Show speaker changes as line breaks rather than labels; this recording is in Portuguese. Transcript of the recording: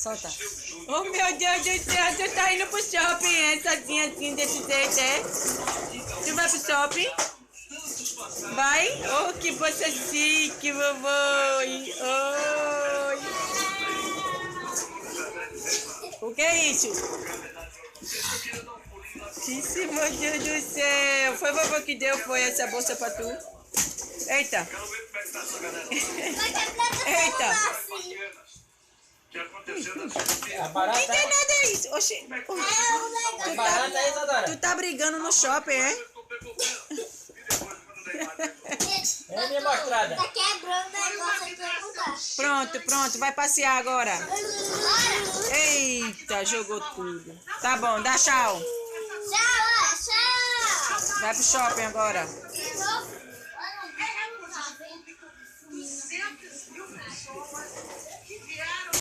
Solta. Oh, meu Deus do céu, tu tá indo pro shopping, sozinha assim, desse jeito, é? Tu vai pro shopping? Vai? Oh, que você chique, vovô. Oi. O que é isso? Meu Deus do céu. Foi vovô que deu, foi essa bolsa pra tu? Eita. Eita.
Barata,
Não tem nada isso. Oxi. Tu tá brigando no shopping, é?
É minha mostrada.
Tá quebrando o negócio aqui pra mudar.
Pronto. Vai passear agora. Eita, jogou tudo. Tá bom, dá tchau.
Tchau.
Vai pro shopping agora.